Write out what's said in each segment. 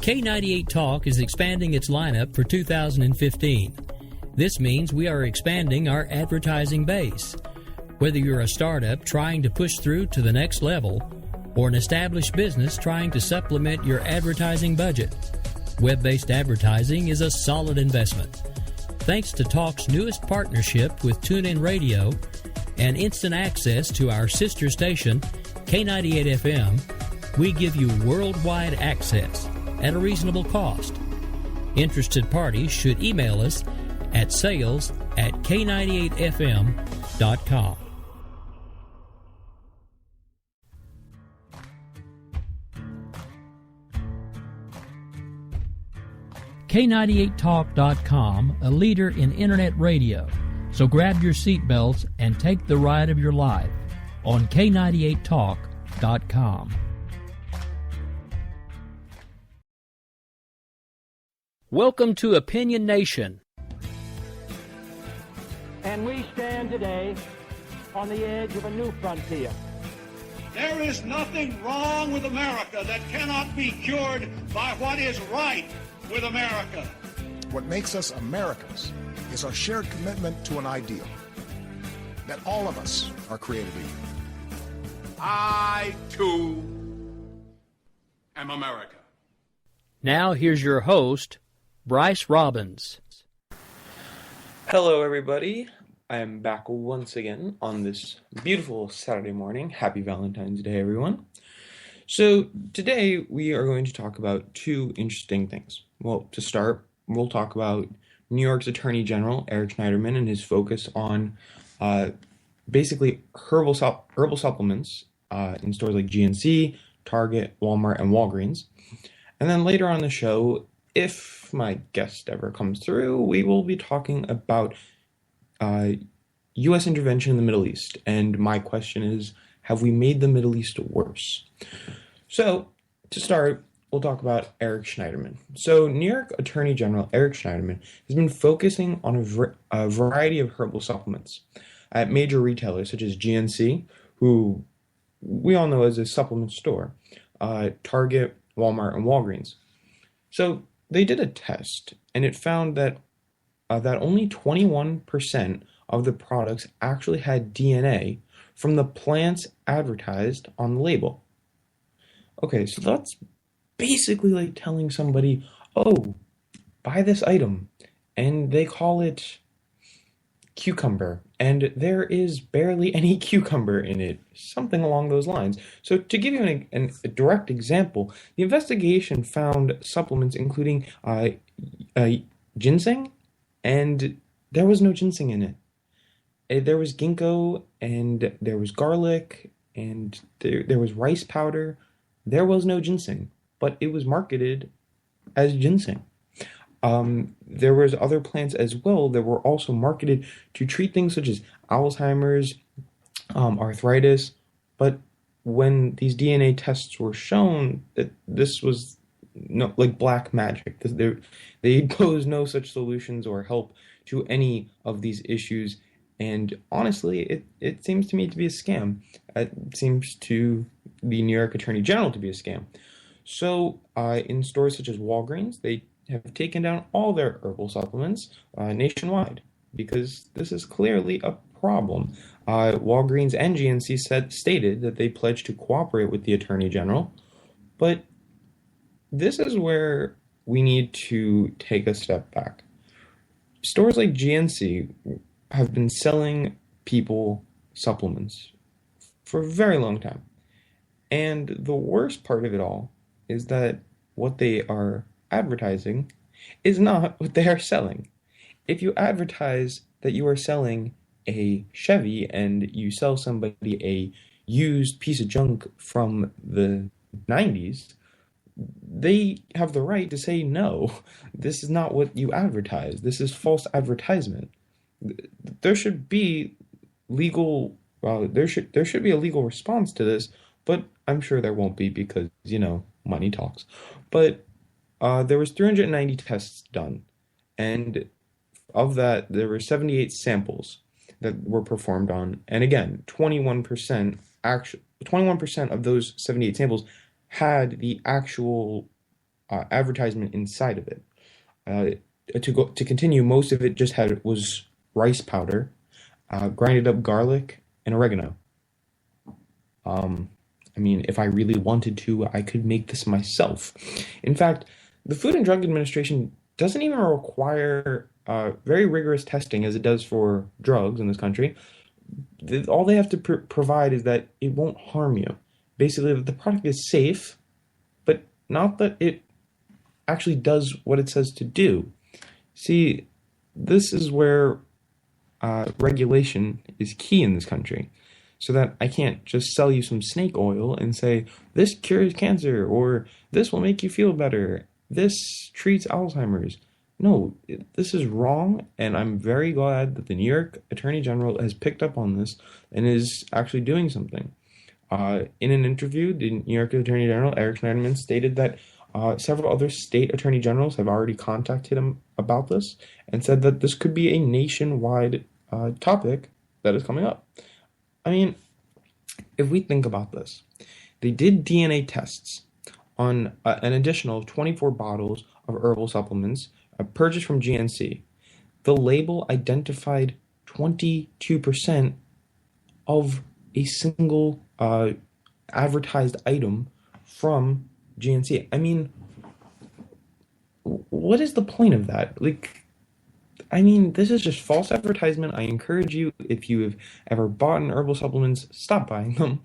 K98 Talk is expanding its lineup for 2015. This means we are expanding our advertising base. Whether you're a startup trying to push through to the next level or an established business trying to supplement your advertising budget, web-based advertising is a solid investment. Thanks to Talk's newest partnership with TuneIn Radio and instant access to our sister station, K98 FM, we give you worldwide access at a reasonable cost. Interested parties should email us at sales@k98fm.com. K98talk.com, a leader in internet radio. So grab your seatbelts and take the ride of your life on K98talk.com. Welcome to Opinion Nation. And we stand today on the edge of a new frontier. There is nothing wrong with America that cannot be cured by what is right with America. What makes us Americans is our shared commitment to an ideal that all of us are created equal. I, too, am America. Now here's your host, Bryce Robbins. Hello, everybody. I am back once again on this beautiful Saturday morning. Happy Valentine's Day, everyone. So today we are going to talk about two interesting things. Well, to start, we'll talk about New York's Attorney General, Eric Schneiderman, and his focus on basically herbal supplements in stores like GNC, Target, Walmart, and Walgreens. And then later on the show, if my guest ever comes through, we will be talking about U.S. intervention in the Middle East. And my question is, have we made the Middle East worse? So, to start, we'll talk about Eric Schneiderman. So, New York Attorney General Eric Schneiderman has been focusing on a variety of herbal supplements at major retailers such as GNC, who we all know as a supplement store, Target, Walmart, and Walgreens. So, they did a test, and it found that only 21% of the products actually had DNA from the plants advertised on the label. Okay, so that's basically like telling somebody, oh, buy this item, and they call it cucumber, and there is barely any cucumber in it, something along those lines. So to give you a direct example, the investigation found supplements including ginseng, and there was no ginseng in it. There was ginkgo, and there was garlic, and there was rice powder. There was no ginseng, but it was marketed as ginseng. There was other plants as well that were also marketed to treat things such as Alzheimer's, arthritis, but when these DNA tests were shown, that this was like black magic. They pose no such solutions or help to any of these issues, and honestly, it seems to me to be a scam. It seems to the New York Attorney General to be a scam. So in stores such as Walgreens, they have taken down all their herbal supplements nationwide because this is clearly a problem. Walgreens and GNC stated that they pledged to cooperate with the Attorney General, but this is where we need to take a step back. Stores like GNC have been selling people supplements for a very long time. And the worst part of it all is that what they are advertising is not what they are selling. If you advertise that you are selling a Chevy and you sell somebody a used piece of junk from the 90s, they have the right to say, no, this is not what you advertise. This is false advertisement. There should be legal, there should be a legal response to this, but I'm sure there won't be because, money talks. But there was 390 tests done, and of that, there were 78 samples that were performed on, and again, 21% of those 78 samples had the actual advertisement inside of it. To continue, most of it just was rice powder, grinded up garlic, and oregano. I mean, if I really wanted to, I could make this myself. In fact, the Food and Drug Administration doesn't even require very rigorous testing as it does for drugs in this country. All they have to provide is that it won't harm you. Basically, that the product is safe, but not that it actually does what it says to do. See, this is where regulation is key in this country. So that I can't just sell you some snake oil and say, this cures cancer, or this will make you feel better, this treats Alzheimer's. No, this is wrong, and I'm very glad that the New York Attorney General has picked up on this and is actually doing something. In an interview, the New York Attorney General, Eric Schneiderman, stated that several other state attorney generals have already contacted him about this and said that this could be a nationwide topic that is coming up. I mean, if we think about this, they did DNA tests on an additional 24 bottles of herbal supplements purchased from GNC. The label identified 22% of a single advertised item from GNC. I mean, what is the point of that? This is just false advertisement. I encourage you, if you have ever bought herbal supplements, stop buying them.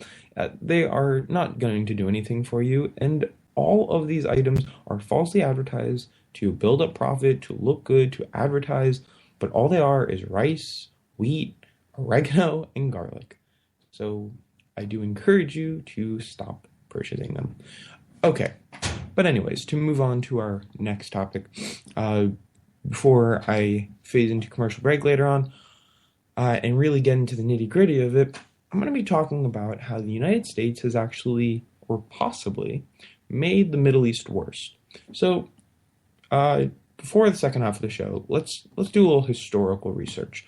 They are not going to do anything for you, and all of these items are falsely advertised to build up profit, to look good, to advertise, but all they are is rice, wheat, oregano, and garlic. So I do encourage you to stop purchasing them. Okay, but anyways, to move on to our next topic, before I phase into commercial break later on, and really get into the nitty-gritty of it, I'm going to be talking about how the United States has actually, or possibly, made the Middle East worse. So, before the second half of the show, let's do a little historical research.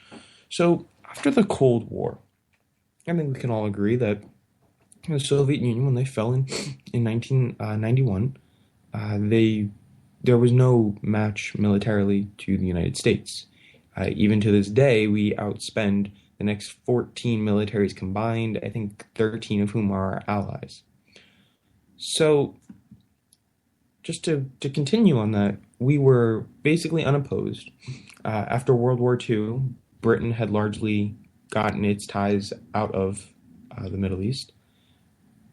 So, after the Cold War, I think we can all agree that the Soviet Union, when they fell in 1991, there was no match militarily to the United States. Even to this day, we outspend the next 14 militaries combined, I think 13 of whom are our allies. So, just to continue on that, we were basically unopposed. After World War II, Britain had largely gotten its ties out of the Middle East,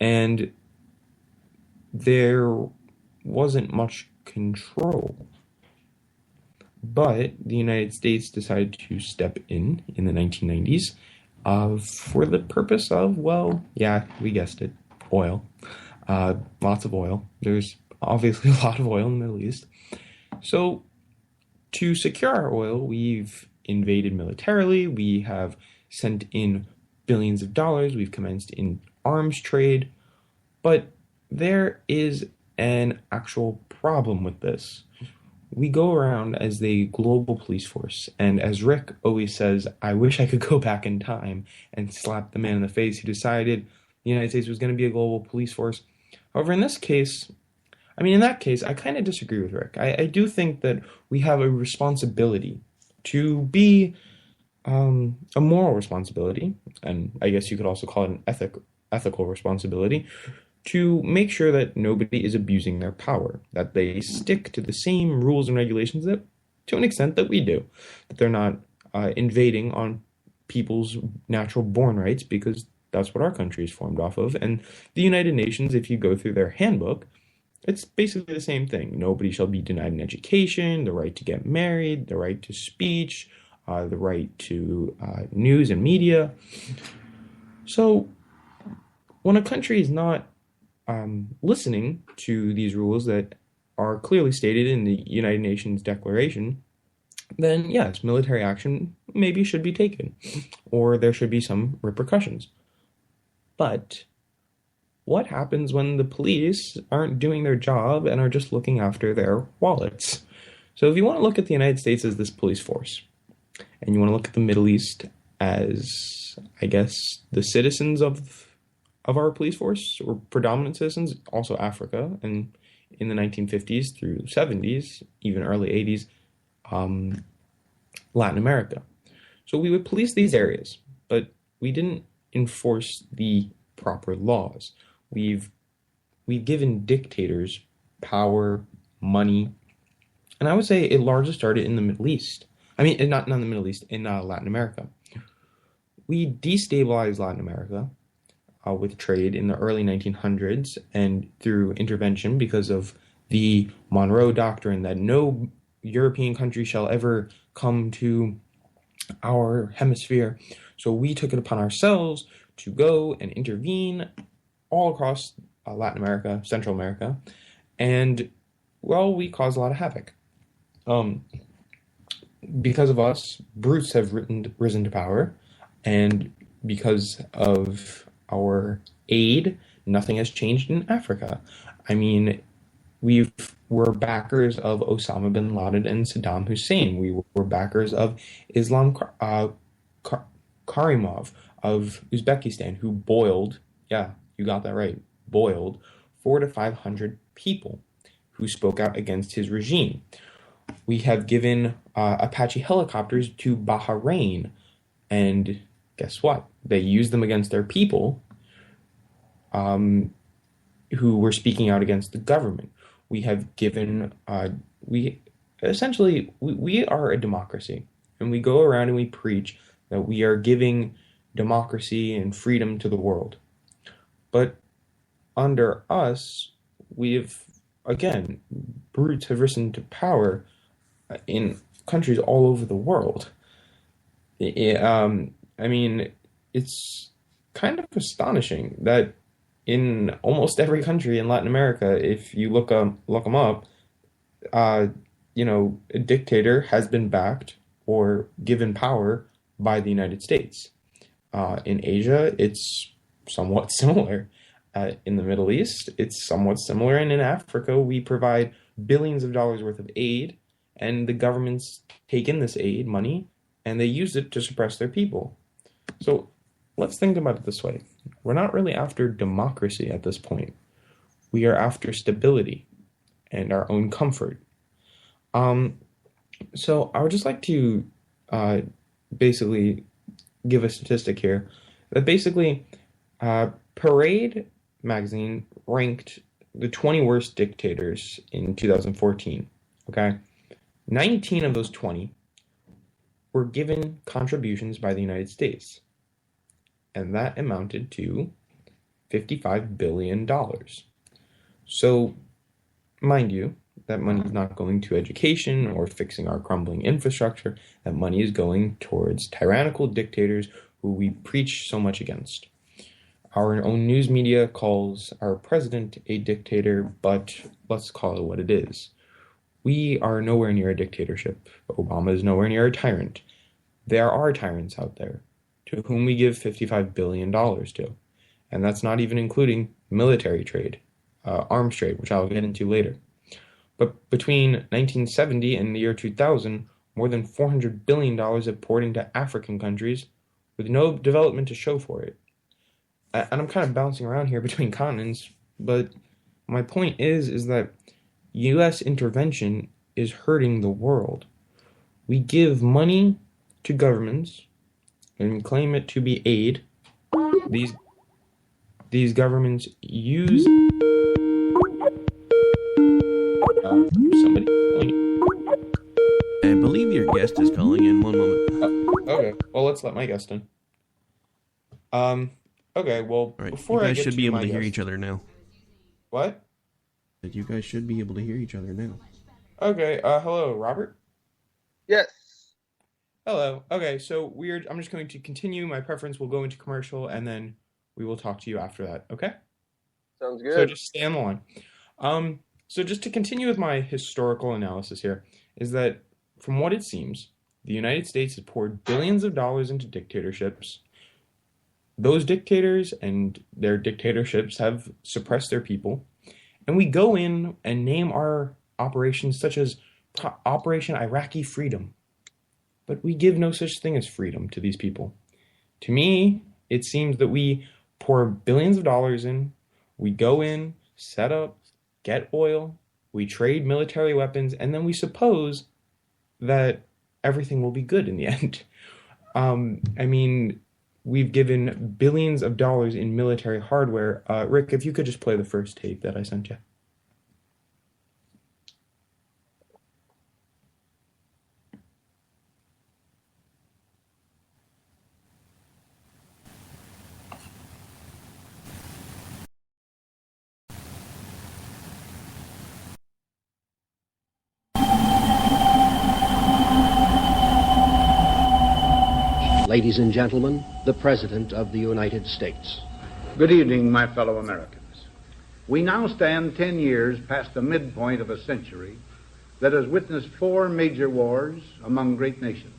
and there wasn't much control. But the United States decided to step in the 1990s for the purpose of, well, yeah, we guessed it, oil. Lots of oil. There's obviously a lot of oil in the Middle East. So to secure our oil, we've invaded militarily. We have sent in billions of dollars. We've commenced in arms trade. But there is an actual problem with this. We go around as the global police force, and as Rick always says, I wish I could go back in time and slap the man in the face who decided the United States was going to be a global police force. However, in that case, I kind of disagree with Rick. I do think that we have a responsibility to be a moral responsibility, and I guess you could also call it an ethical responsibility, to make sure that nobody is abusing their power, that they stick to the same rules and regulations that, to an extent, that we do, that they're not invading on people's natural born rights, because that's what our country is formed off of. And the United Nations, if you go through their handbook, it's basically the same thing. Nobody shall be denied an education, the right to get married, the right to speech, the right to news and media. So when a country is not listening to these rules that are clearly stated in the United Nations Declaration, then yes, military action maybe should be taken, or there should be some repercussions. But what happens when the police aren't doing their job and are just looking after their wallets? So if you want to look at the United States as this police force, and you want to look at the Middle East as, I guess, the citizens of our police force, or predominant citizens, also Africa, and in the 1950s through 70s, even early 80s, Latin America. So we would police these areas, but we didn't enforce the proper laws. We've given dictators power, money, and I would say it largely started in the Middle East. I mean, not in the Middle East, in Latin America. We destabilized Latin America with trade in the early 1900s and through intervention because of the Monroe Doctrine that no European country shall ever come to our hemisphere. So we took it upon ourselves to go and intervene all across Latin America, Central America, and, well, we caused a lot of havoc. Because of us, brutes have risen to power, and because of our aid, nothing has changed in Africa. I mean, we're backers of Osama bin Laden and Saddam Hussein. We were backers of Islam Karimov of Uzbekistan, who boiled, yeah, you got that right, boiled 400 to 500 people who spoke out against his regime. We have given Apache helicopters to Bahrain, and guess what? They used them against their people who were speaking out against the government. We have given, we are a democracy, and we go around and we preach that we are giving democracy and freedom to the world. But under us, again, brutes have risen to power in countries all over the world. I mean, it's kind of astonishing that in almost every country in Latin America, if you look them up, a dictator has been backed or given power by the United States. In Asia, it's somewhat similar. In the Middle East, it's somewhat similar. And in Africa, we provide billions of dollars worth of aid, and the governments take in this aid money and they use it to suppress their people. So let's think about it this way. We're not really after democracy at this point. We are after stability and our own comfort. So I would just like to basically give a statistic here that basically Parade magazine ranked the 20 worst dictators in 2014. Okay, 19 of those 20 were given contributions by the United States, and that amounted to $55 billion. So, mind you, that money is not going to education or fixing our crumbling infrastructure. That money is going towards tyrannical dictators who we preach so much against. Our own news media calls our president a dictator, but let's call it what it is. We are nowhere near a dictatorship. Obama is nowhere near a tyrant. There are tyrants out there to whom we give $55 billion to. And that's not even including military trade, arms trade, which I'll get into later. But between 1970 and the year 2000, more than $400 billion have poured into African countries with no development to show for it. And I'm kind of bouncing around here between continents, but my point is that U.S. intervention is hurting the world. We give money to governments and claim it to be aid. These governments use somebody. I believe your guest is calling in. 1 moment. Okay. Well, let's let my guest in. Okay. Well, right. Before you I guys get should to be able my to hear guest- each other now. What? You guys should be able to hear each other now. Okay. Hello, Robert. Yes. Hello. Okay. So I'm just going to continue. My preference will go into commercial, and then we will talk to you after that. Okay. Sounds So good. just stay on the line. So just to continue with my historical analysis here, is that from what it seems, the United States has poured billions of dollars into dictatorships. Those dictators and their dictatorships have suppressed their people. And we go in and name our operations such as Operation Iraqi Freedom. But we give no such thing as freedom to these people. To me, it seems that we pour billions of dollars in, we go in, set up, get oil, we trade military weapons, and then we suppose that everything will be good in the end. I mean, we've given billions of dollars in military hardware. Rick, if you could just play the first tape that I sent you. Ladies and gentlemen, the President of the United States. Good evening, my fellow Americans. We now stand 10 years past the midpoint of a century that has witnessed 4 major wars among great nations.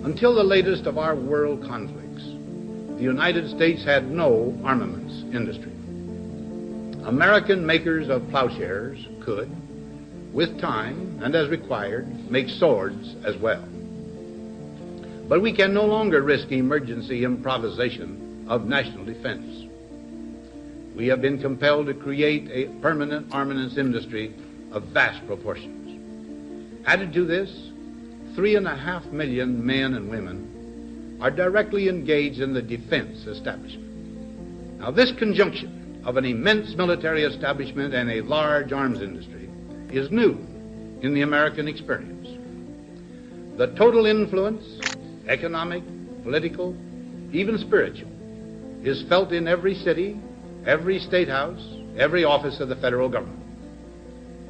Until the latest of our world conflicts, the United States had no armaments industry. American makers of plowshares could, with time and as required, make swords as well. But we can no longer risk emergency improvisation of national defense. We have been compelled to create a permanent armaments industry of vast proportions. Added to this, 3.5 million men and women are directly engaged in the defense establishment. Now, this conjunction of an immense military establishment and a large arms industry is new in the American experience. The total influence, economic, political, even spiritual, is felt in every city, every state house, every office of the federal government.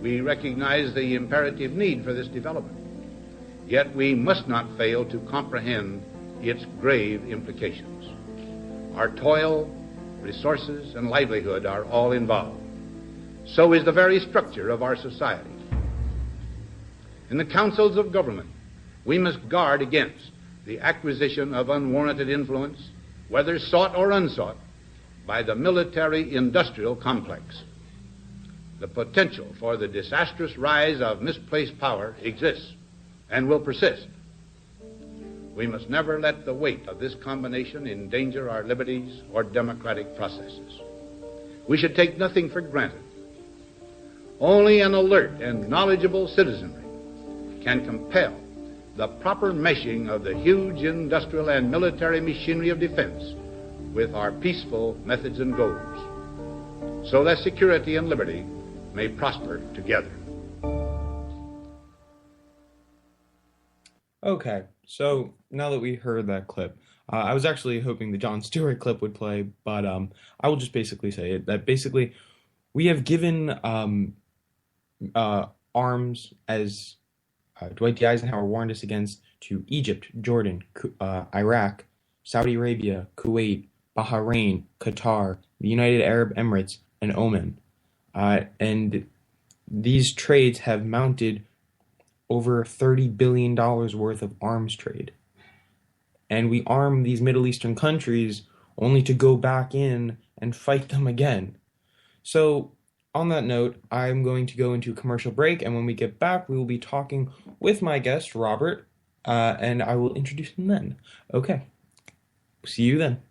We recognize the imperative need for this development, yet we must not fail to comprehend its grave implications. Our toil, resources, and livelihood are all involved. So is the very structure of our society. In the councils of government, we must guard against the acquisition of unwarranted influence, whether sought or unsought, by the military-industrial complex. The potential for the disastrous rise of misplaced power exists and will persist. We must never let the weight of this combination endanger our liberties or democratic processes. We should take nothing for granted. Only an alert and knowledgeable citizenry can compel the proper meshing of the huge industrial and military machinery of defense with our peaceful methods and goals, so that security and liberty may prosper together. Okay, so now that we heard that clip, I was actually hoping the Jon Stewart clip would play, but I will just basically say it, that basically we have given arms, as Dwight D. Eisenhower warned us against, to Egypt, Jordan, Iraq, Saudi Arabia, Kuwait, Bahrain, Qatar, the United Arab Emirates, and Oman. And these trades have mounted over $30 billion worth of arms trade. And we arm these Middle Eastern countries only to go back in and fight them again. So, on that note, I'm going to go into a commercial break, and when we get back, we will be talking with my guest, Robert, and I will introduce him then. Okay. See you then.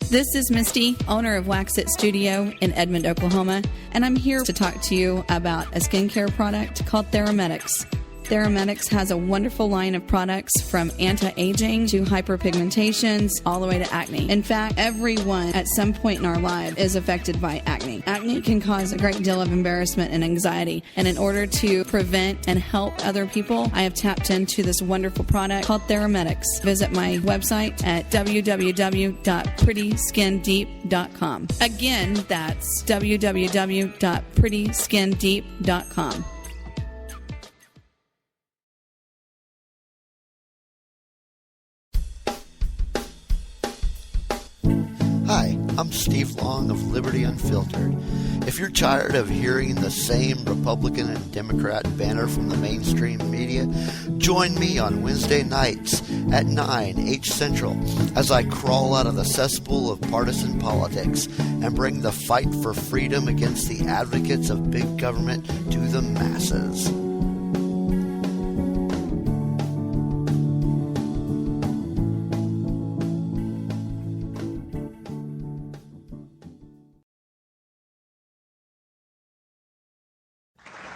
This is Misty, owner of Wax It Studio in Edmond, Oklahoma, and I'm here to talk to you about a skincare product called Theramedics. Theramedics has a wonderful line of products from anti-aging to hyperpigmentations all the way to acne. In fact, everyone at some point in our life is affected by acne. Acne can cause a great deal of embarrassment and anxiety, and in order to prevent and help other people, I have tapped into this wonderful product called Theramedics. Visit my website at www.prettyskindeep.com. Again, that's www.prettyskindeep.com. Hi, I'm Steve Long of Liberty Unfiltered. If you're tired of hearing the same Republican and Democrat banner from the mainstream media, join me on Wednesday nights at 9 H Central as I crawl out of the cesspool of partisan politics and bring the fight for freedom against the advocates of big government to the masses.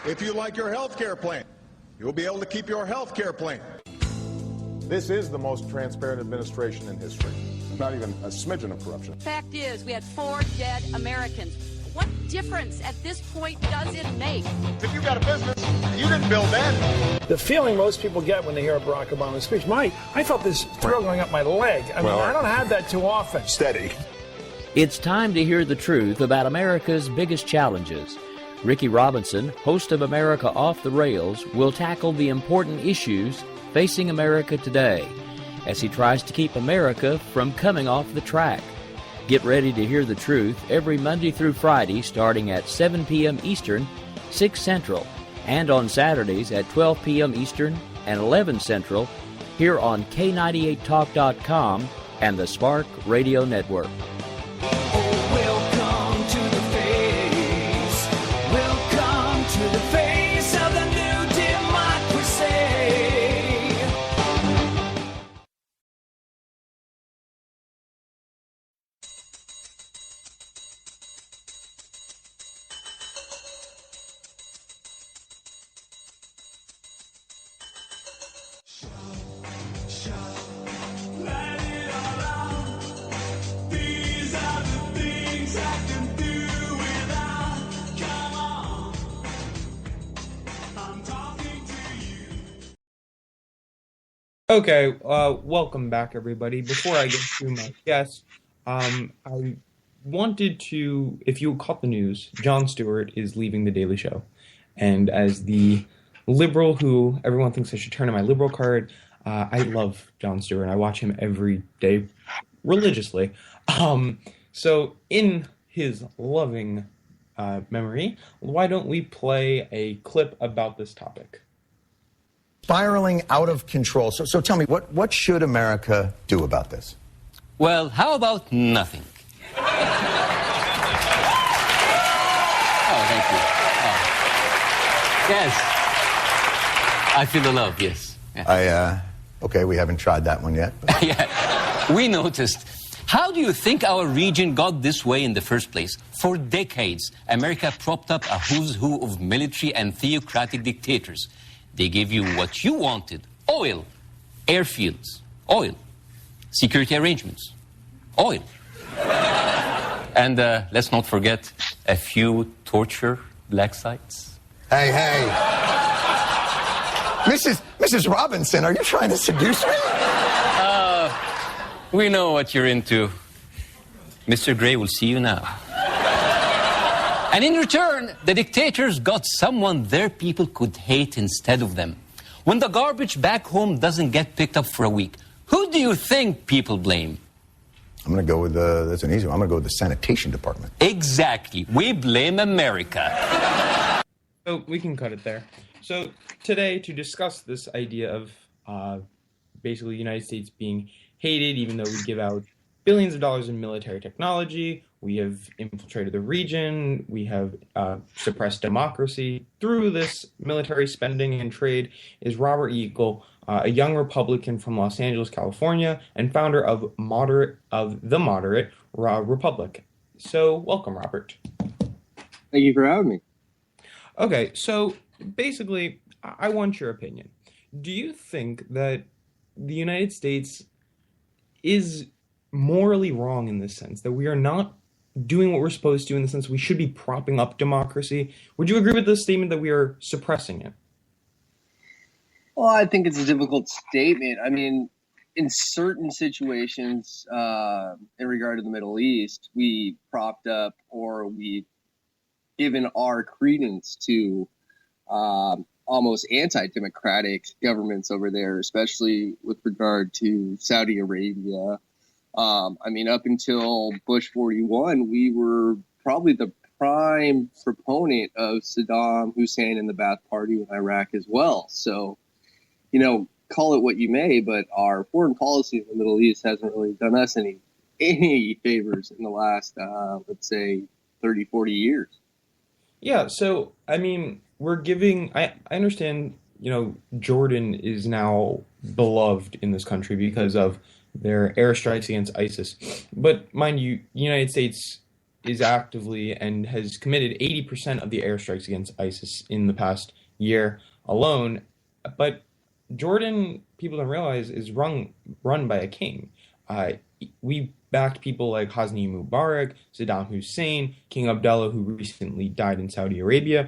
If you like your health care plan, you'll be able to keep your health care plan. This is the most transparent administration in history. Not even a smidgen of corruption. Fact is, we had 4 dead Americans. What difference at this point does it make? If you got a business, you didn't build that. The feeling most people get when they hear Barack Obama's speech, I felt this thrill going up my leg. I don't have that too often. Steady. It's time to hear the truth about America's biggest challenges. Ricky Robinson, host of America Off the Rails, will tackle the important issues facing America today as he tries to keep America from coming off the track. Get ready to hear the truth every Monday through Friday starting at 7 p.m. Eastern, 6 Central, and on Saturdays at 12 p.m. Eastern and 11 Central here on K98Talk.com and the Spark Radio Network. Okay, welcome back, everybody. Before I get to my guest, I wanted to, if you caught the news, Jon Stewart is leaving The Daily Show. And as the liberal who everyone thinks I should turn in my liberal card, I love Jon Stewart. I watch him every day religiously. So in his loving memory, why don't we play a clip about this topic? Spiraling out of control. So tell me, what should America do about this? Well, how about nothing? Oh, thank you. Oh. Yes. I feel the love, yes. Yeah. Okay, we haven't tried that one yet. Yeah, we noticed. How do you think our region got this way in the first place? For decades, America propped up a who's who of military and theocratic dictators. They gave you what you wanted: oil, airfields, oil, security arrangements, oil. And let's not forget a few torture black sites. Hey. Mrs. Robinson, are you trying to seduce me? We know what you're into. Mr. Gray will see you now. And in return, the dictators got someone their people could hate instead of them. When the garbage back home doesn't get picked up for a week, who do you think people blame? I'm going to go with that's an easy one. I'm going to go with the sanitation department. Exactly. We blame America. So we can cut it there. So today, to discuss this idea of basically the United States being hated, even though we give out billions of dollars in military technology, we have infiltrated the region, we have suppressed democracy. Through this military spending and trade is Robert Eagle, a young Republican from Los Angeles, California, and founder of the Moderate Republic. So welcome, Robert. Thank you for having me. Okay, so basically, I want your opinion. Do you think that the United States is morally wrong in this sense, that we are not doing what we're supposed to in the sense we should be propping up democracy? Would you agree with this statement that we are suppressing it? Well, I think it's a difficult statement. I mean, in certain situations, in regard to the Middle East, we propped up or we've given our credence to almost anti-democratic governments over there, especially with regard to Saudi Arabia. I mean, up until Bush 41, we were probably the prime proponent of Saddam Hussein and the Ba'ath Party in Iraq as well. So, you know, call it what you may, but our foreign policy in the Middle East hasn't really done us any favors in the last, let's say, 30, 40 years. Yeah, so, I mean, we're giving... I understand, you know, Jordan is now beloved in this country because of their airstrikes against ISIS. But mind you, the United States is actively and has committed 80% of the airstrikes against ISIS in the past year alone. But Jordan, people don't realize, is run by a king. We backed people like Hosni Mubarak, Saddam Hussein, King Abdullah, who recently died in Saudi Arabia.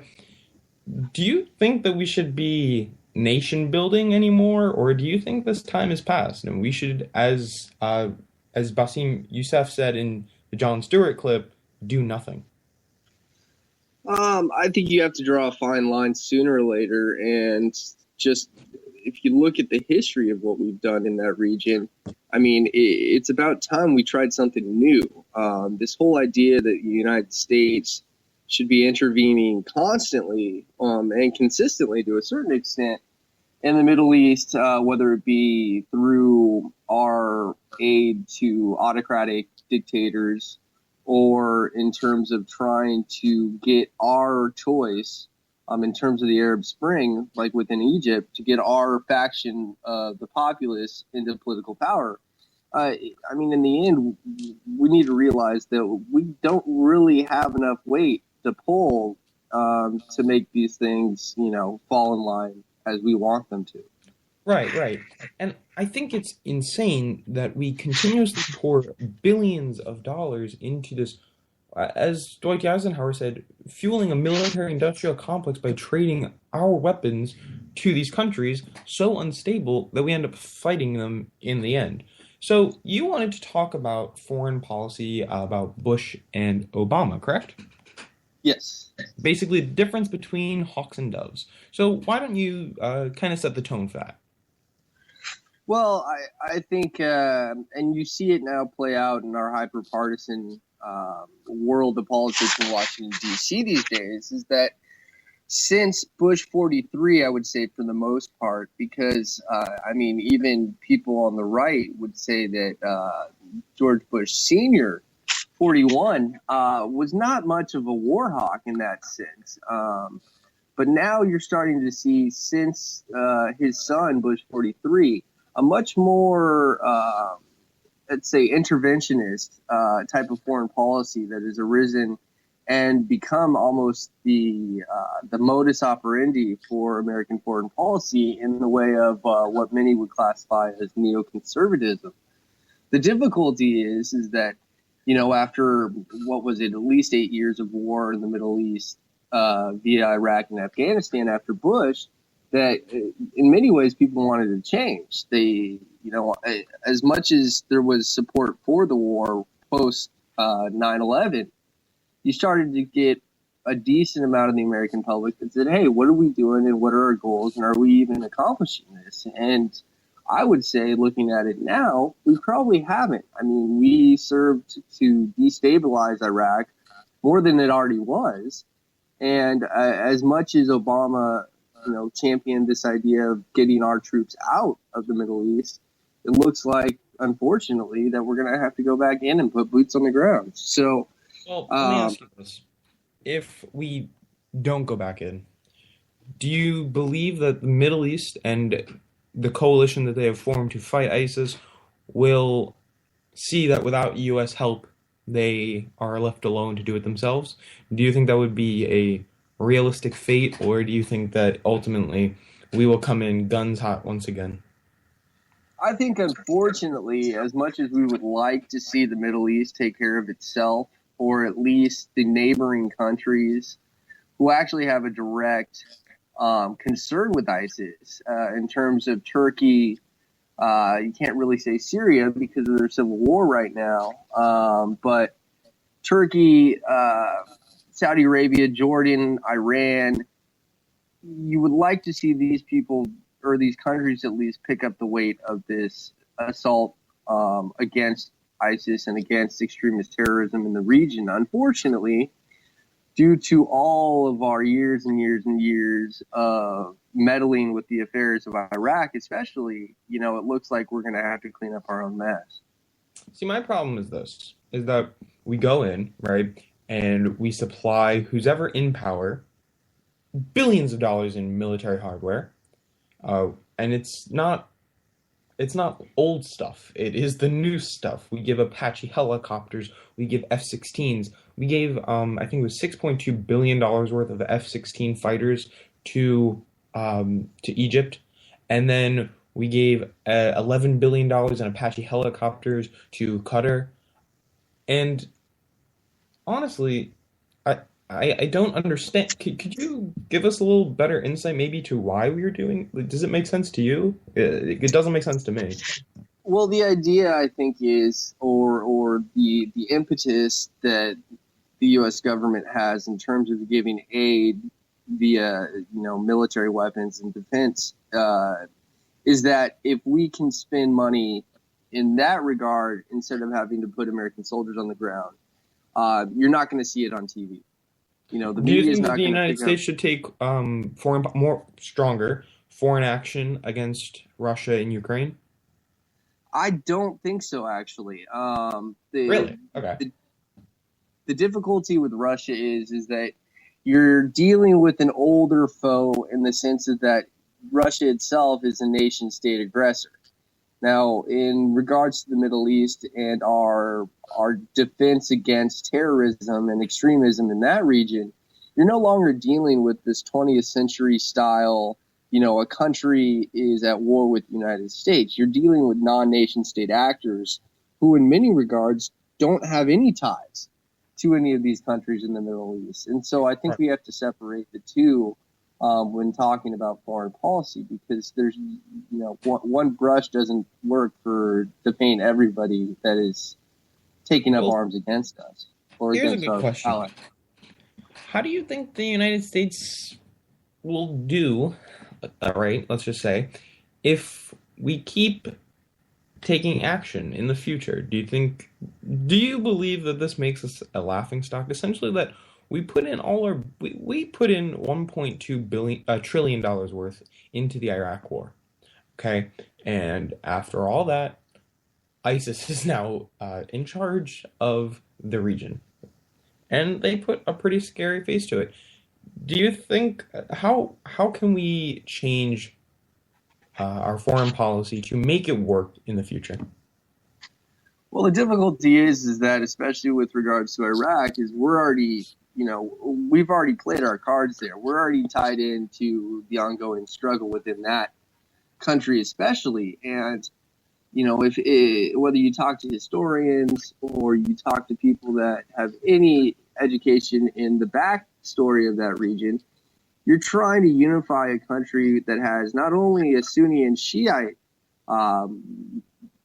Do you think that we should be nation building anymore, or do you think this time has passed and we should, as Bassem Youssef said in the Jon Stewart clip, do nothing? I think you have to draw a fine line sooner or later, and just if you look at the history of what we've done in that region, I mean, it's about time we tried something new. This whole idea that the United States should be intervening constantly and consistently to a certain extent in the Middle East, whether it be through our aid to autocratic dictators or in terms of trying to get our choice in terms of the Arab Spring, like within Egypt, to get our faction of the populace into political power. I mean, in the end, we need to realize that we don't really have enough weight to pull to make these things, you know, fall in line as we want them to. Right. And I think it's insane that we continuously pour billions of dollars into this, as Dwight Eisenhower said, fueling a military-industrial complex by trading our weapons to these countries so unstable that we end up fighting them in the end. So you wanted to talk about foreign policy, about Bush and Obama, correct? Yes. Basically, the difference between hawks and doves. So why don't you kind of set the tone for that? Well, I think, and you see it now play out in our hyper-partisan world of politics in Washington, D.C. these days, is that since Bush 43, I would say for the most part, because, I mean, even people on the right would say that George Bush Sr., 41, was not much of a war hawk in that sense. But now you're starting to see, since his son, Bush 43, a much more, let's say, interventionist type of foreign policy that has arisen and become almost the modus operandi for American foreign policy in the way of what many would classify as neoconservatism. The difficulty is that, you know, after, what was it, at least 8 years of war in the Middle East via Iraq and Afghanistan after Bush, that in many ways people wanted to change. They, you know, as much as there was support for the war post 9/11, you started to get a decent amount of the American public that said, hey, what are we doing and what are our goals and are we even accomplishing this? And I would say, looking at it now, we probably haven't. I mean, we served to destabilize Iraq more than it already was. And as much as Obama, you know, championed this idea of getting our troops out of the Middle East, it looks like, unfortunately, that we're going to have to go back in and put boots on the ground. So, well, let me ask you this. If we don't go back in, do you believe that the Middle East and the coalition that they have formed to fight ISIS will see that without U.S. help, they are left alone to do it themselves? Do you think that would be a realistic fate, or do you think that ultimately we will come in guns hot once again? I think, unfortunately, as much as we would like to see the Middle East take care of itself, or at least the neighboring countries who actually have a direct concern with ISIS, in terms of Turkey, you can't really say Syria because of their civil war right now, but Turkey, Saudi Arabia, Jordan, Iran, you would like to see these people or these countries at least pick up the weight of this assault against ISIS and against extremist terrorism in the region. Unfortunately, due to all of our years and years and years of meddling with the affairs of Iraq, especially, it looks like we're going to have to clean up our own mess. See, my problem is this, is that we go in, right, and we supply who's ever in power billions of dollars in military hardware, and it's not old stuff. It is the new stuff. We give Apache helicopters. We give F-16s. We gave, I think it was $6.2 billion worth of F-16 fighters to Egypt. And then we gave $11 billion in Apache helicopters to Qatar. And honestly, I don't understand. Could you give us a little better insight maybe to why we are doing? Does it make sense to you? It doesn't make sense to me. Well, the idea, I think, is, or the impetus that the U.S. government has in terms of giving aid via, military weapons and defense, is that if we can spend money in that regard instead of having to put American soldiers on the ground, you're not going to see it on TV. The Do you media is think not that the going to United States should take stronger foreign action against Russia and Ukraine? I don't think so, actually. Really? Okay. The difficulty with Russia is that you're dealing with an older foe in the sense of that Russia itself is a nation-state aggressor. Now, in regards to the Middle East and our defense against terrorism and extremism in that region, you're no longer dealing with this 20th century style, a country is at war with the United States. You're dealing with non-nation state actors who in many regards don't have any ties to any of these countries in the Middle East. And so I think we have to separate the two when talking about foreign policy, because there's, one brush doesn't work to paint everybody that is taking up arms against us or Here's against a good our question. allies. How do you think the United States will do, right, let's just say, if we keep taking action in the future? Do you believe that this makes us a laughingstock? Essentially that we put in we put in $1.2 trillion worth into the Iraq war. Okay. And after all that, ISIS is now in charge of the region. And they put a pretty scary face to it. Do you think, how can we change our foreign policy to make it work in the future? Well, the difficulty is that, especially with regards to Iraq, is we're already, we've already played our cards there. We're already tied into the ongoing struggle within that country, especially. And, whether you talk to historians or you talk to people that have any education in the backstory of that region, you're trying to unify a country that has not only a Sunni and Shiite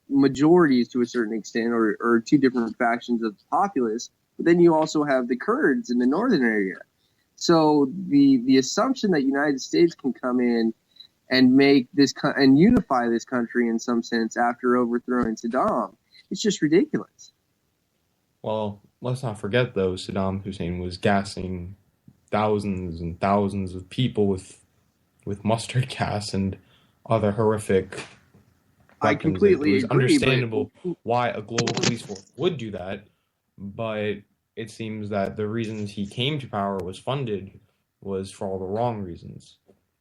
majorities to a certain extent, or two different factions of the populace, but then you also have the Kurds in the northern area. So the assumption that United States can come in and make this and unify this country in some sense after overthrowing Saddam, it's just ridiculous. Well, let's not forget, though, Saddam Hussein was gassing thousands and thousands of people with mustard gas and other horrific weapons. I completely agree. It was understandable why a global police force would do that, but it seems that the reasons he came to power was for all the wrong reasons.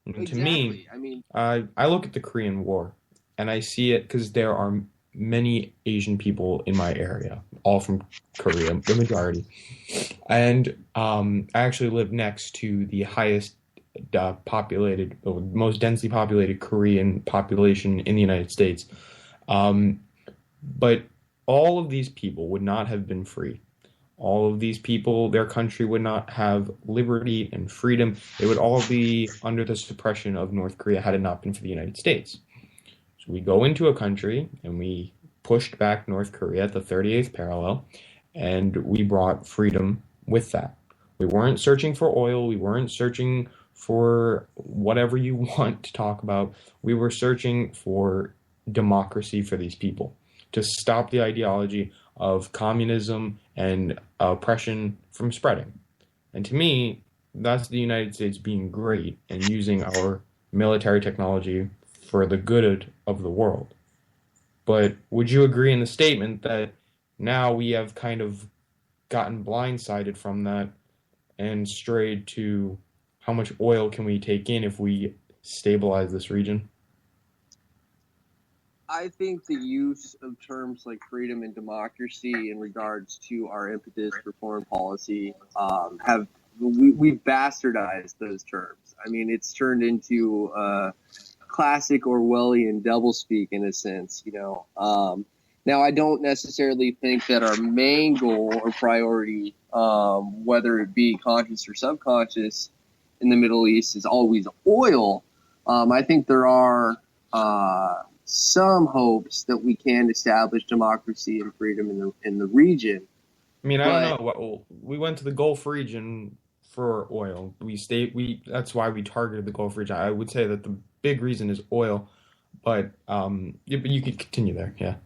And Exactly. to me, I look at the Korean War, and I see it because there are many Asian people in my area, all from Korea, the majority. And I actually live next to the highest most densely populated Korean population in the United States. But all of these people would not have been free. All of these people, their country would not have liberty and freedom. They would all be under the suppression of North Korea had it not been for the United States. So we go into a country and we pushed back North Korea at the 38th parallel, and we brought freedom with that. We weren't searching for oil. We weren't searching for whatever you want to talk about. We were searching for democracy for these people, to stop the ideology of communism and oppression from spreading. And to me, that's the United States being great and using our military technology for the good of the world. But would you agree in the statement that now we have kind of gotten blindsided from that and strayed to how much oil can we take in if we stabilize this region? I think the use of terms like freedom and democracy in regards to our impetus for foreign policy we've bastardized those terms. I mean, it's turned into classic Orwellian doublespeak in a sense, you know. Now, I don't necessarily think that our main goal or priority, whether it be conscious or subconscious in the Middle East, is always oil. I think there are some hopes that we can establish democracy and freedom in the region. I mean, I don't know. We went to the Gulf region for oil. That's why we targeted the Gulf region. I would say that the big reason is oil, but you could continue there. Yeah.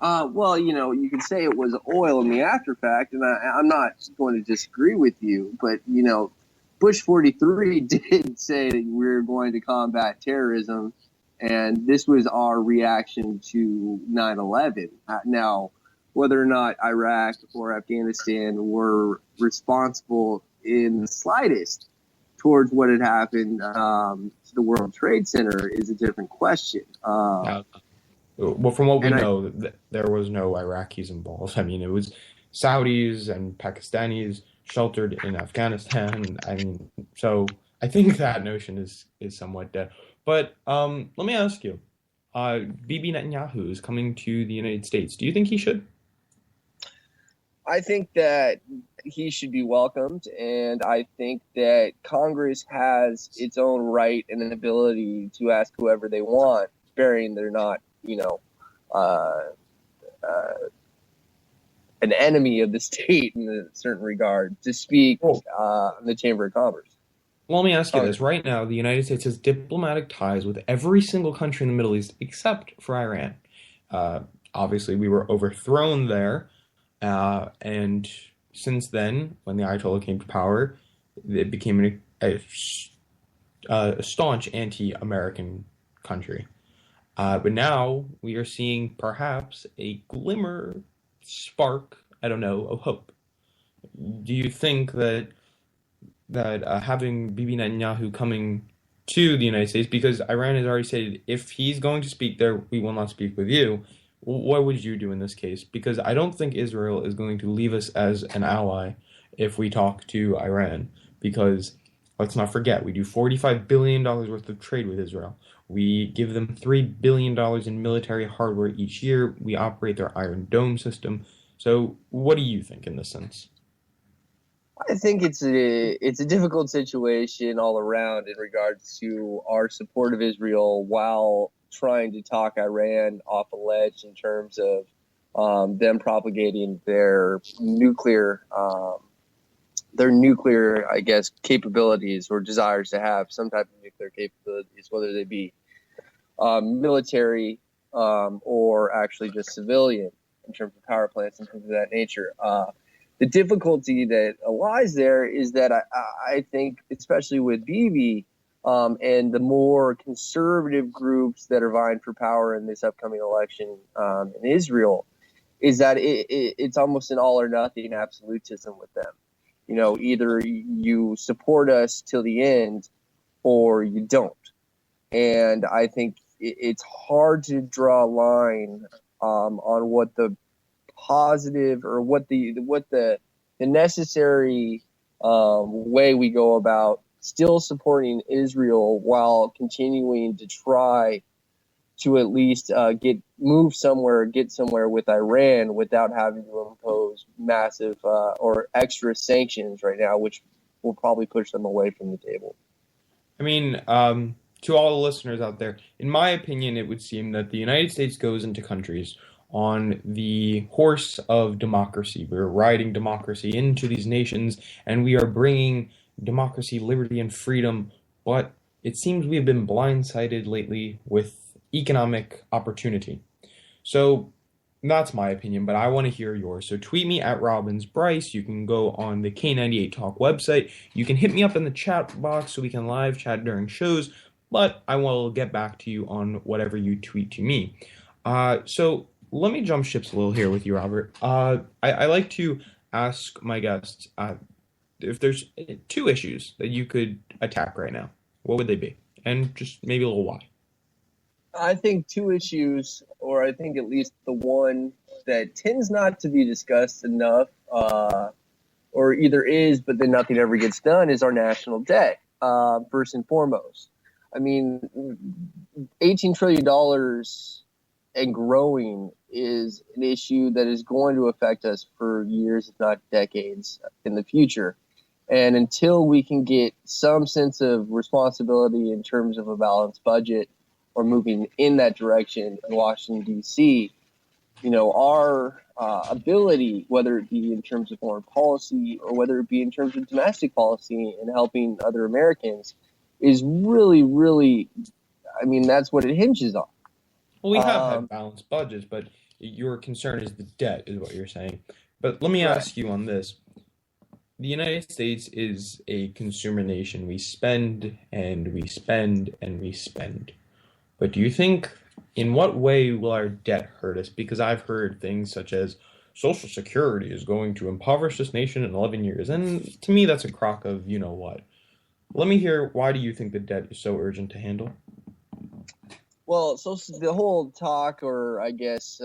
Well, you know, you could say it was oil in the after fact, and I'm not going to disagree with you, but, you know, Bush 43 did say that we're going to combat terrorism, and this was our reaction to 9/11. Now, whether or not Iraq or Afghanistan were responsible in the slightest towards what had happened to the World Trade Center is a different question. Well, from what we know, there was no Iraqis involved. I mean, it was Saudis and Pakistanis sheltered in Afghanistan. I mean, so I think that notion is somewhat dead. But let me ask you, Bibi Netanyahu is coming to the United States. Do you think he should? I think that he should be welcomed, and I think that Congress has its own right and an ability to ask whoever they want, bearing they're not, you know, an enemy of the state in a certain regard, to speak in the Chamber of Commerce. Well, let me ask you this. Right now, the United States has diplomatic ties with every single country in the Middle East except for Iran. Obviously, we were overthrown there. And since then, when the Ayatollah came to power, it became a staunch anti-American country. But now we are seeing perhaps a glimmer, spark, I don't know, of hope. Do you think that having Bibi Netanyahu coming to the United States, because Iran has already said if he's going to speak there, we will not speak with you, what would you do in this case? Because I don't think Israel is going to leave us as an ally if we talk to Iran, because let's not forget, we do $45 billion worth of trade with Israel. We give them $3 billion in military hardware each year. We operate their Iron Dome system. So what do you think in this sense? I think it's a difficult situation all around in regards to our support of Israel while trying to talk Iran off a ledge in terms of them propagating their nuclear, I guess, capabilities or desires to have some type of nuclear capabilities, whether they be military or actually just civilian in terms of power plants and things of that nature. The difficulty that lies there is that I think, especially with Bibi and the more conservative groups that are vying for power in this upcoming election in Israel, is that it's almost an all or nothing absolutism with them. You know, either you support us till the end or you don't. And I think it's hard to draw a line on what the positive or what the necessary way we go about still supporting Israel while continuing to try to at least get somewhere with Iran without having to impose massive or extra sanctions right now, which will probably push them away from the table. I mean, to all the listeners out there, in my opinion, it would seem that the United States goes into countries on the horse of democracy. We're riding democracy into these nations, and we are bringing democracy, liberty, and freedom, but it seems we have been blindsided lately with economic opportunity. So that's my opinion, but I want to hear yours. So tweet me at Robbins Bryce. You can go on the K98 Talk website. You can hit me up in the chat box so we can live chat during shows, but I will get back to you on whatever you tweet to me. So let me jump ships a little here with you, Robert. I like to ask my guests if there's 2 issues that you could attack right now, what would they be? And just maybe a little why. I think 2 issues, or I think at least the one that tends not to be discussed enough, or either is, but then nothing ever gets done, is our national debt, first and foremost. I mean, $18 trillion and growing is an issue that is going to affect us for years, if not decades, in the future. And until we can get some sense of responsibility in terms of a balanced budget or moving in that direction in Washington, D.C., our ability, whether it be in terms of foreign policy or whether it be in terms of domestic policy and helping other Americans, is really, really, that's what it hinges on. Well, we have had balanced budgets, but your concern is the debt, is what you're saying. But let me ask you on this. The United States is a consumer nation. We spend and we spend and we spend. But do you think, in what way will our debt hurt us? Because I've heard things such as Social Security is going to impoverish this nation in 11 years. And to me, that's a crock of you-know-what. Let me hear, why do you think the debt is so urgent to handle? Well, so the whole talk, or I guess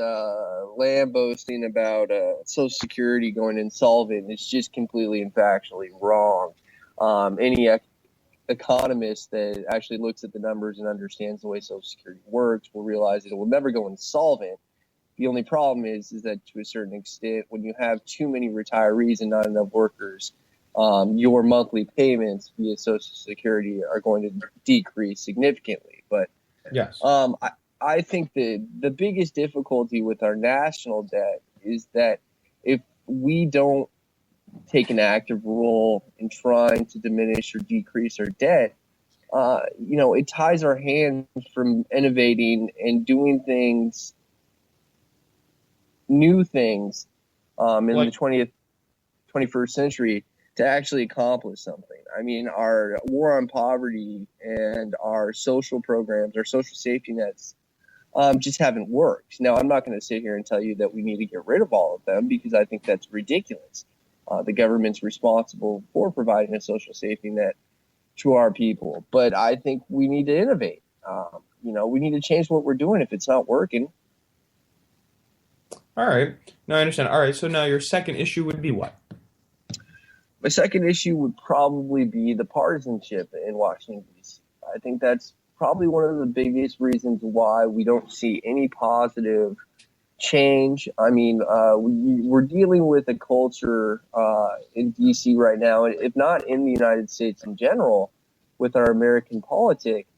lambasting about Social Security going insolvent is just completely and factually wrong. Any economist that actually looks at the numbers and understands the way Social Security works will realize that it will never go insolvent. The only problem is that to a certain extent, when you have too many retirees and not enough workers, your monthly payments via Social Security are going to decrease significantly. But yes, I think the biggest difficulty with our national debt is that if we don't take an active role in trying to diminish or decrease our debt, it ties our hands from innovating and doing new things in the 21st century to actually accomplish something. I mean, our war on poverty and our social programs, our social safety nets, just haven't worked. Now, I'm not going to sit here and tell you that we need to get rid of all of them, because I think that's ridiculous. The government's responsible for providing a social safety net to our people. But I think we need to innovate. We need to change what we're doing if it's not working. All right. No, I understand. All right. So now your second issue would be what? My second issue would probably be the partisanship in Washington, D.C. I think that's probably one of the biggest reasons why we don't see any positive change. I mean, we're dealing with a culture in D.C. right now, if not in the United States in general, with our American politics,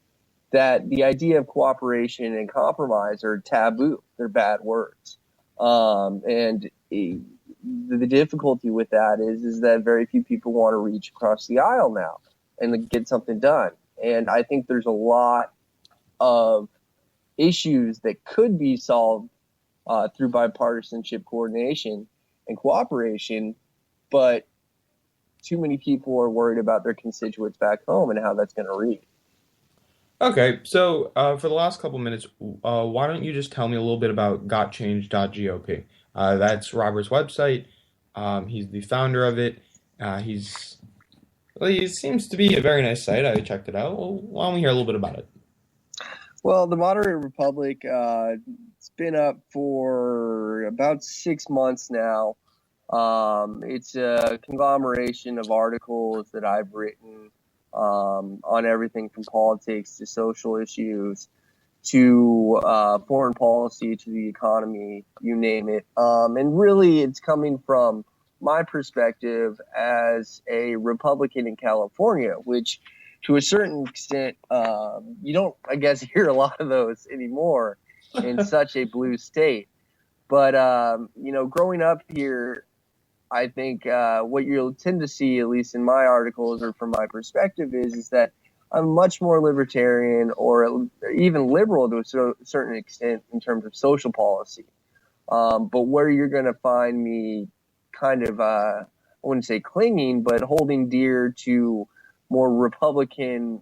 that the idea of cooperation and compromise are taboo. They're bad words. And the difficulty with that is that very few people want to reach across the aisle now and get something done. And I think there's a lot of issues that could be solved through bipartisanship, coordination, and cooperation, but too many people are worried about their constituents back home and how that's going to read. Okay, so for the last couple minutes, why don't you just tell me a little bit about gotchange.gop? That's Robert's website. He's the founder of it. He seems to be a very nice site. I checked it out. Well, why don't we hear a little bit about it? Well, the Moderate Republic, it's been up for about 6 months now. It's a conglomeration of articles that I've written on everything from politics to social issues to foreign policy to the economy, you name it. And really, it's coming from my perspective as a Republican in California, which to a certain extent, you don't, I guess, hear a lot of those anymore in such a blue state. But, growing up here, I think what you'll tend to see, at least in my articles or from my perspective, is that I'm much more libertarian or even liberal to a certain extent in terms of social policy. But where you're going to find me kind of, I wouldn't say clinging, but holding dear to more Republican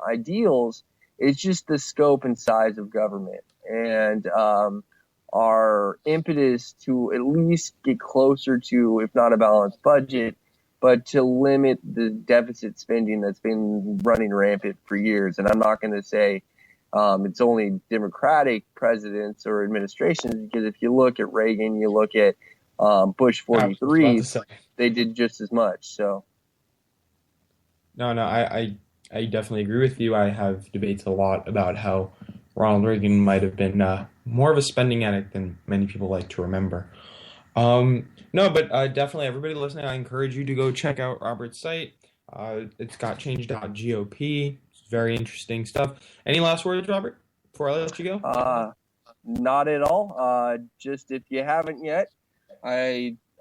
ideals is just the scope and size of government and our impetus to at least get closer to, if not a balanced budget, but to limit the deficit spending that's been running rampant for years. And I'm not going to say it's only Democratic presidents or administrations, because if you look at Reagan, you look at Bush 43, they did just as much. So. No, I definitely agree with you. I have debates a lot about how Ronald Reagan might have been more of a spending addict than many people like to remember. No, but definitely everybody listening, I encourage you to go check out Robert's site. It's got change.gop. It's very interesting stuff. Any last words, Robert, before I let you go? Not at all. Just if you haven't yet,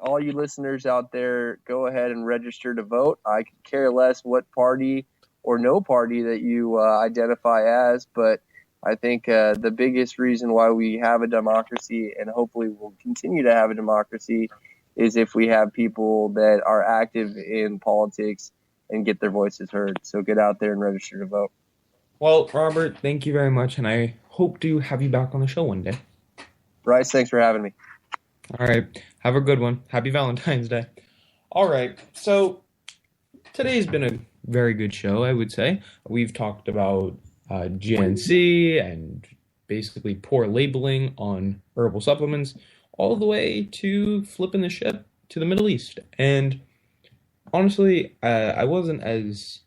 all you listeners out there, go ahead and register to vote. I could care less what party or no party that you identify as, but I think the biggest reason why we have a democracy, and hopefully will continue to have a democracy, is if we have people that are active in politics and get their voices heard. So get out there and register to vote. Well, Robert, thank you very much, and I hope to have you back on the show one day. Bryce, thanks for having me. All right. Have a good one. Happy Valentine's Day. All right. So today's been a very good show, I would say. We've talked about GNC and basically poor labeling on herbal supplements, all the way to flipping the ship to the Middle East. And honestly, I wasn't as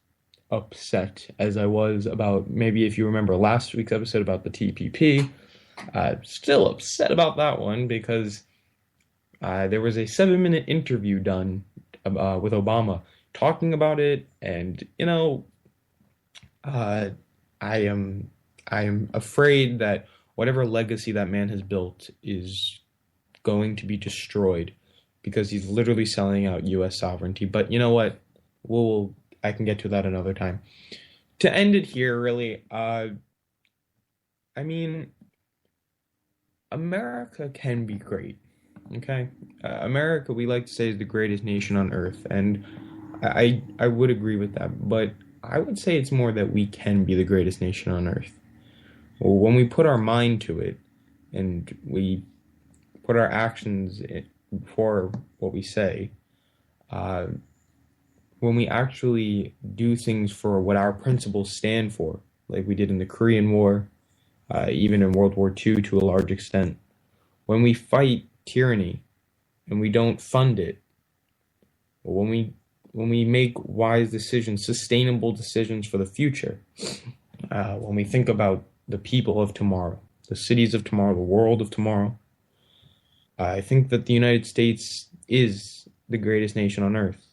upset as I was about, maybe if you remember last week's episode about the TPP. Still upset about that one because there was a 7-minute interview done with Obama talking about it, and I am afraid that whatever legacy that man has built is going to be destroyed because he's literally selling out U.S. sovereignty. But you know what? I can get to that another time. To end it here, really, America can be great. Okay, America, we like to say, is the greatest nation on earth, and I would agree with that. But I would say it's more that we can be the greatest nation on earth. Well, when we put our mind to it, and we put our actions before what we say, when we actually do things for what our principles stand for, like we did in the Korean War, even in World War II to a large extent, when we fight tyranny and we don't fund it, when we make wise decisions, sustainable decisions for the future, when we think about the people of tomorrow, the cities of tomorrow, the world of tomorrow, I think that the United States is the greatest nation on earth.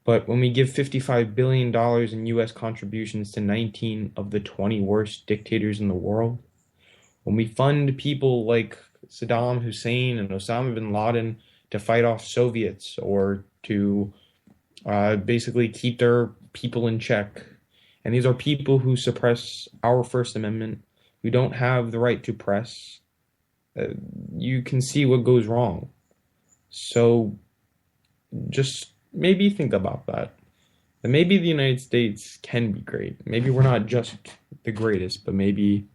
But when we give $55 billion in U.S. contributions to 19 of the 20 worst dictators in the world, when we fund people like Saddam Hussein and Osama bin Laden to fight off Soviets or to basically keep their people in check, and these are people who suppress our First Amendment, who don't have the right to press, you can see what goes wrong. So just maybe think about that. And maybe the United States can be great. Maybe we're not just the greatest, but maybe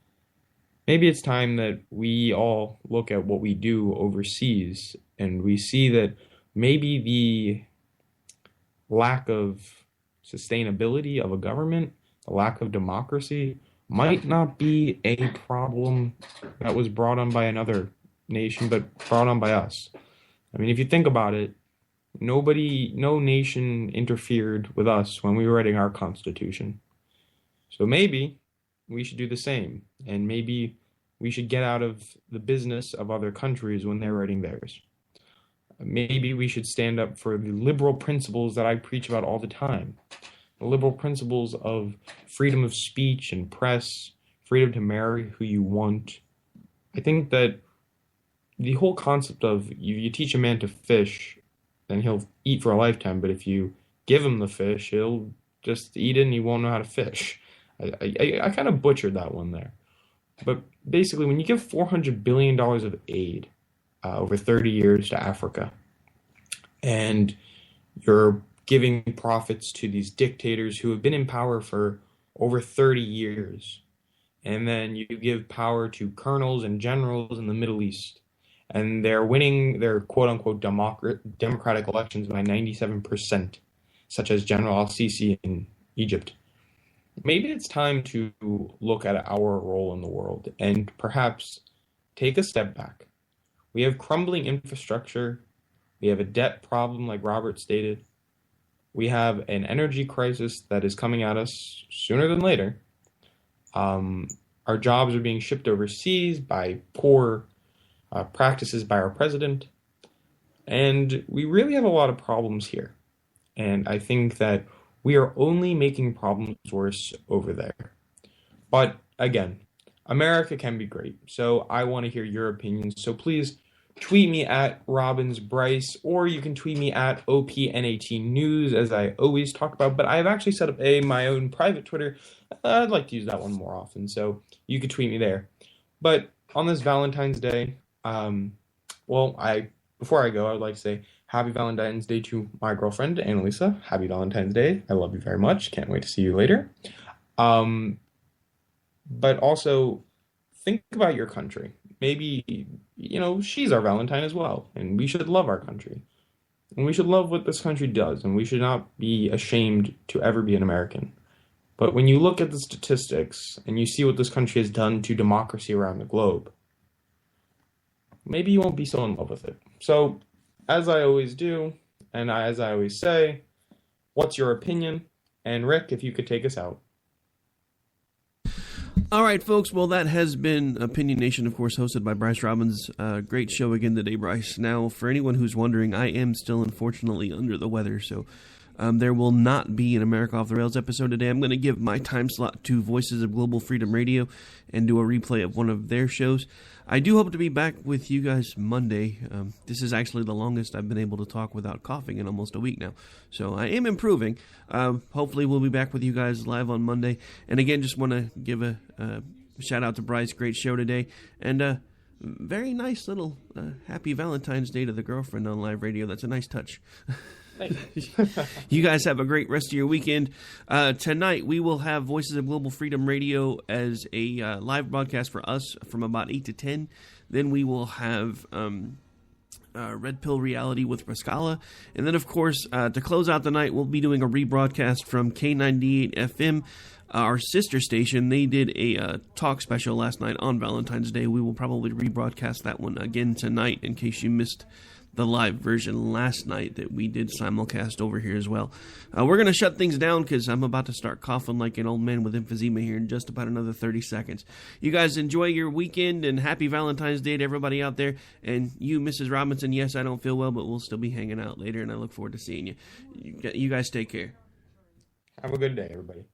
it's time that we all look at what we do overseas and we see that maybe the lack of sustainability of a government, the lack of democracy, might not be a problem that was brought on by another nation, but brought on by us. I mean, if you think about it, no nation interfered with us when we were writing our Constitution. So maybe we should do the same, and maybe we should get out of the business of other countries when they're writing theirs. Maybe we should stand up for the liberal principles that I preach about all the time. The liberal principles of freedom of speech and press, freedom to marry who you want. I think that the whole concept of you teach a man to fish, then he'll eat for a lifetime, but if you give him the fish, he'll just eat it and he won't know how to fish. I kind of butchered that one there. But basically, when you give $400 billion of aid over 30 years to Africa, and you're giving profits to these dictators who have been in power for over 30 years, and then you give power to colonels and generals in the Middle East, and they're winning their quote-unquote democratic elections by 97%, such as General al-Sisi in Egypt. Maybe it's time to look at our role in the world and perhaps take a step back. We have crumbling infrastructure. We have a debt problem, like Robert stated. We have an energy crisis that is coming at us sooner than later. Our jobs are being shipped overseas by poor practices by our president. And we really have a lot of problems here. And I think that we are only making problems worse over there. But again, America can be great. So I want to hear your opinions. So please tweet me at Robbins Bryce, or you can tweet me at OPNAT News, as I always talk about. But I've actually set up my own private Twitter. I'd like to use that one more often, so you could tweet me there. But on this Valentine's Day, before I go, I would like to say Happy Valentine's Day to my girlfriend, Annalisa. Happy Valentine's Day. I love you very much. Can't wait to see you later. But also, think about your country. Maybe, she's our Valentine as well, and we should love our country. And we should love what this country does, and we should not be ashamed to ever be an American. But when you look at the statistics, and you see what this country has done to democracy around the globe, maybe you won't be so in love with it. So, as I always do, and as I always say, what's your opinion? And Rick, if you could take us out. All right, folks. Well, that has been Opinion Nation, of course, hosted by Bryce Robbins. Great show again today, Bryce. Now, for anyone who's wondering, I am still unfortunately under the weather, so there will not be an America Off the Rails episode today. I'm going to give my time slot to Voices of Global Freedom Radio and do a replay of one of their shows. I do hope to be back with you guys Monday. This is actually the longest I've been able to talk without coughing in almost a week now. So I am improving. Hopefully we'll be back with you guys live on Monday. And again, just want to give a shout out to Bryce. Great show today. And very nice little happy Valentine's Day to the girlfriend on live radio. That's a nice touch. You guys have a great rest of your weekend. Tonight we will have Voices of Global Freedom Radio as a live broadcast for us from about 8 to 10. Then we will have Red Pill Reality with Rascala. And then, of course, to close out the night, we'll be doing a rebroadcast from K98 FM, our sister station. They did a talk special last night on Valentine's Day. We will probably rebroadcast that one again tonight in case you missed the live version last night that we did simulcast over here as well. We're going to shut things down because I'm about to start coughing like an old man with emphysema here in just about another 30 seconds. You guys enjoy your weekend and happy Valentine's Day to everybody out there. And you, Mrs. Robinson, yes, I don't feel well, but we'll still be hanging out later, and I look forward to seeing you. You guys take care. Have a good day, everybody.